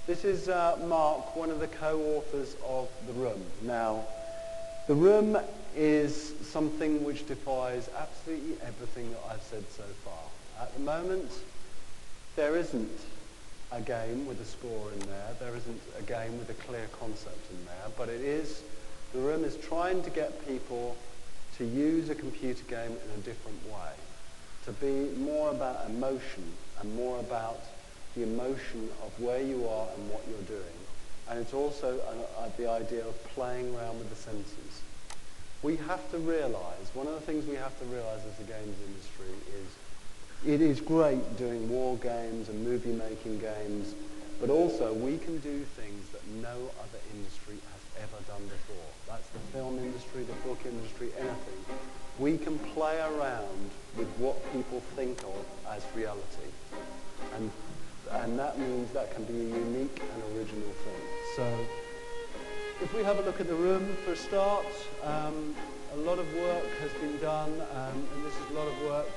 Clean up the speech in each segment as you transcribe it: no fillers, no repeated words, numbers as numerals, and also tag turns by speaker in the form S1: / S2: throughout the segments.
S1: This is Mark, one of the co-authors of The Room. Now, The Room is something which defies absolutely everything that I've said so far. At the moment, there isn't a game with a score in there. There isn't a game with a clear concept in there. But it is, The Room is trying to get people to use a computer game in a different way. To be more about emotion and more about the emotion of where you are and what you're doing. And it's also the idea of playing around with the senses. We have to realize, one of the things we have to realize as the games industry is it is great doing war games and movie making games, but also we can do things that no other industry has ever done before. That's the film industry, the book industry, anything. We can play around with what people think of as reality. And that means that can be a unique and original thing. So if we have a look at The Room for a start, a lot of work has been done, and this is a lot of work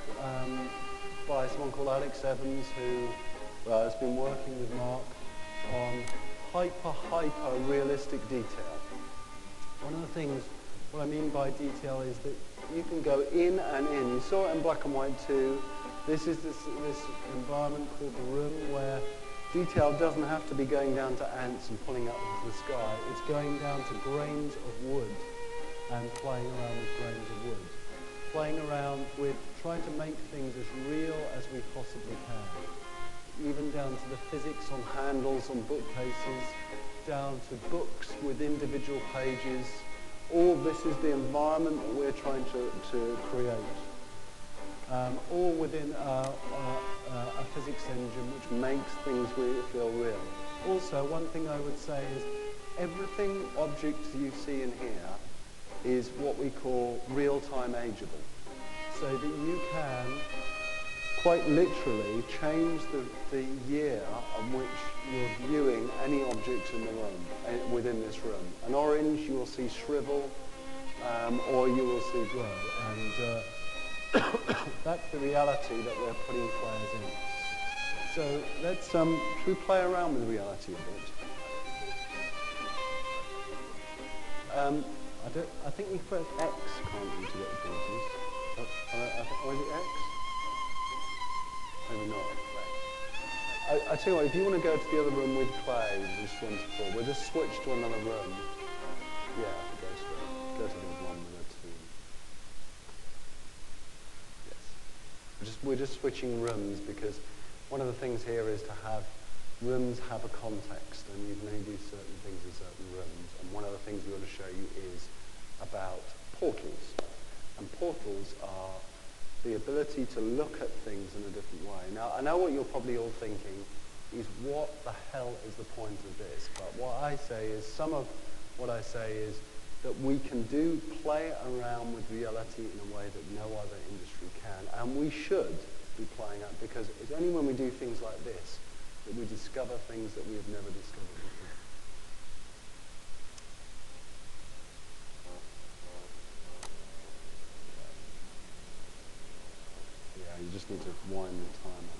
S1: by someone called Alex Evans, who has been working with Mark on hyper realistic detail. One of the things, what I mean by detail is that you can go in and in. You saw it in black and white too. This is this environment called The Room where detail doesn't have to be going down to ants and pulling up into the sky. It's going down to grains of wood and playing around with grains of wood. Playing around with trying to make things as real as we possibly can. Even down to the physics on handles on bookcases, down to books with individual pages. All this is the environment that we're trying to create. All within a physics engine which makes things really feel real. Also, one thing I would say is everything objects you see in here is what we call real-time ageable. So that you can quite literally change the year on which you're viewing any object in the room, within this room. An orange you will see shrivel, or you will see grow. And that's the reality that we're putting players in. So let's should we play around with reality a bit? I think you press X, can't you, to get the portals? Or is it X? Maybe not. I tell you what, if you want to go to the other room with Clay, this one's full. We'll just switch to another room. Yeah, go to the one with the two. Yes. We're just switching rooms because one of the things here is to have rooms have a context, and you can only do certain things in certain rooms. And one of the things we want to show you is about portals. And portals are the ability to look at things in a different way. Now, I know what you're probably all thinking is, what the hell is the point of this? But what I say is, some of what I say is that we can play around with reality in a way that no other industry can. And we should be playing out, because it's only when we do things like this that we discover things that we have never discovered before. You just need to wind the timer.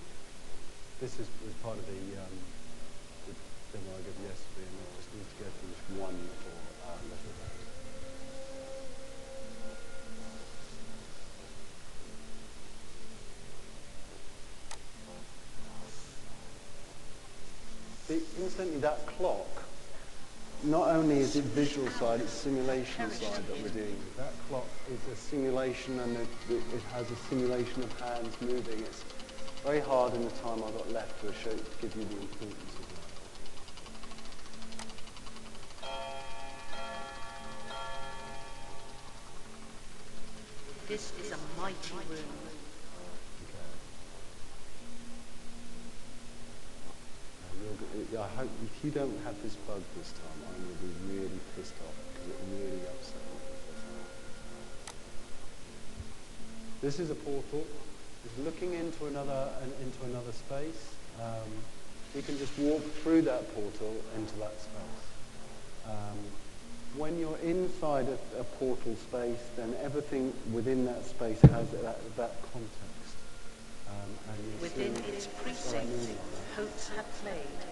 S1: This was part of the demo I gave yesterday, and I just need to go through this one little incidentally, that clock, not only is it visual side, it's simulation side that we're doing. That clock is a simulation, and it has a simulation of hands moving. It's very hard in the time I've got left to give you the importance of that.
S2: This is a mighty room.
S1: I hope if you don't have this bug this time, I'm going to be really pissed off, because it really upset me. This is a portal. It's looking into another space. You can just walk through that portal into that space. When you're inside a portal space, then everything within that space has that context.
S2: Within its precincts, hopes have played.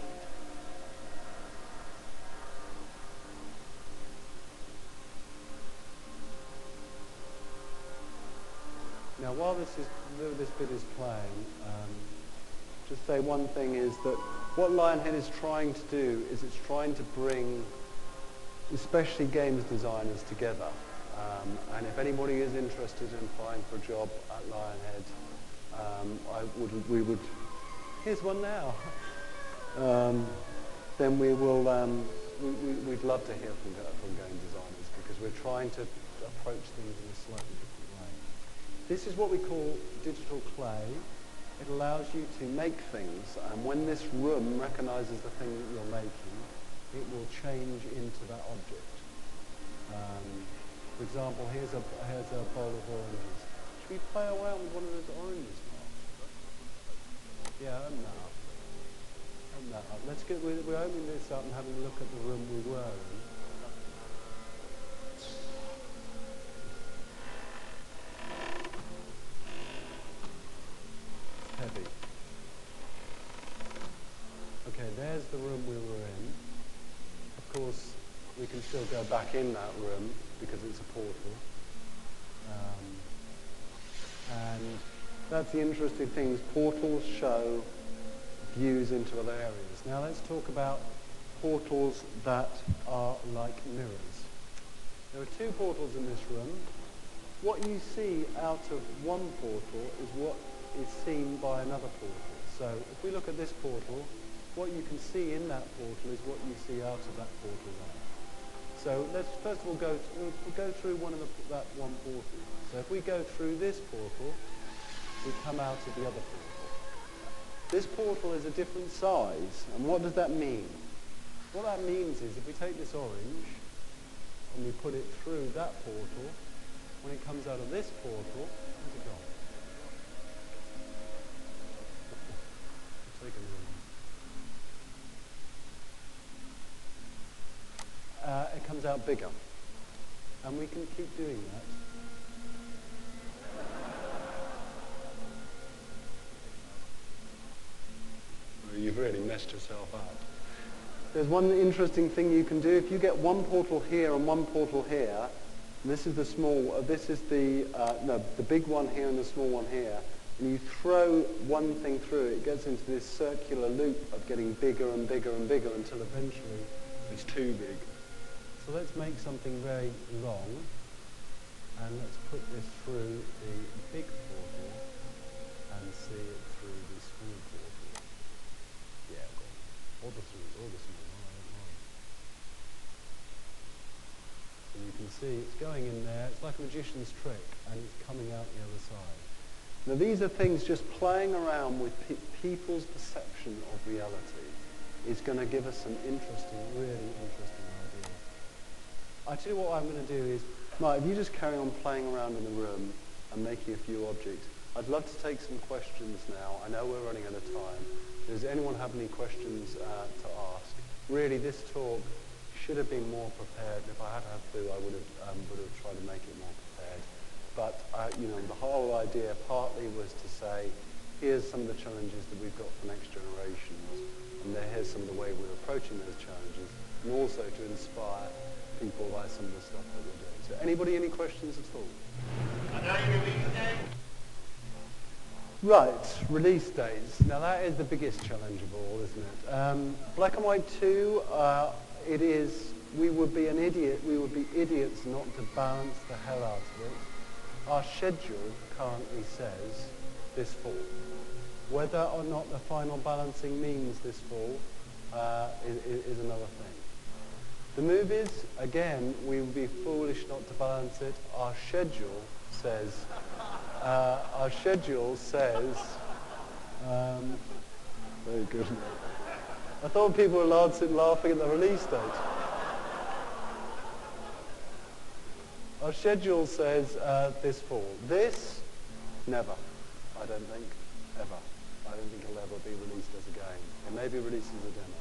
S1: Now, while this bit is playing, just say one thing is that what Lionhead is trying to do is it's trying to bring especially games designers together. And if anybody is interested in applying for a job at Lionhead, here's one now. Then we'd love to hear from game designers, because we're trying to approach things in a slightly different way. This is what we call digital clay. It allows you to make things, and when this room recognizes the thing that you're making, it will change into that object. For example, here's a bowl of oranges. Should we play around with one of those oranges now? Yeah, open that up. Open that up. We're opening this up and having a look at the room we were in. It's heavy. Okay, there's the room we were in. Of course, we can still go back in that room because it's a portal. And that's the interesting thing, is portals show views into other areas. Now let's talk about portals that are like mirrors. There are two portals in this room. What you see out of one portal is what is seen by another portal. So if we look at this portal, what you can see in that portal is what you see out of that portal there. So let's first of all go through that one portal. So if we go through this portal, we come out of the other portal. This portal is a different size, and what does that mean? What that means is if we take this orange and we put it through that portal, when it comes out of this portal, where's it gone? Take another one. It comes out bigger, and we can keep doing that. You've really messed yourself up. There's one interesting thing you can do. If you get one portal here and one portal here, and this is the the big one here and the small one here, and you throw one thing through, it gets into this circular loop of getting bigger and bigger and bigger until eventually it's too big. So let's make something very long, and let's put this through the big portal and see it through the small portal. Yeah, all the small. So you can see it's going in there. It's like a magician's trick, and it's coming out the other side. Now these are things just playing around with people's perception of reality is going to give us some really interesting ideas. I tell you what I'm going to do is, Mike, if you just carry on playing around in the room and making a few objects, I'd love to take some questions now. I know we're running out of time. Does anyone have any questions to ask? Really, this talk should have been more prepared. If I had had to, I would have tried to make it more prepared. But the whole idea partly was to say, here's some of the challenges that we've got for next generations, and here's some of the way we're approaching those challenges, and also to inspire people by some of the stuff that we're doing. So, anybody, any questions at all? Right, release dates. Now that is the biggest challenge of all, isn't it? Black and White 2, we would be idiots not to balance the hell out of it. Our schedule currently says this fall. Whether or not the final balancing means this fall is another thing. The movies, again, we would be foolish not to balance it. Our schedule says, very good. I thought people were laughing at the release date. Our schedule says this fall. This, never. I don't think, ever. I don't think it'll ever be released as a game. It may be released as a demo.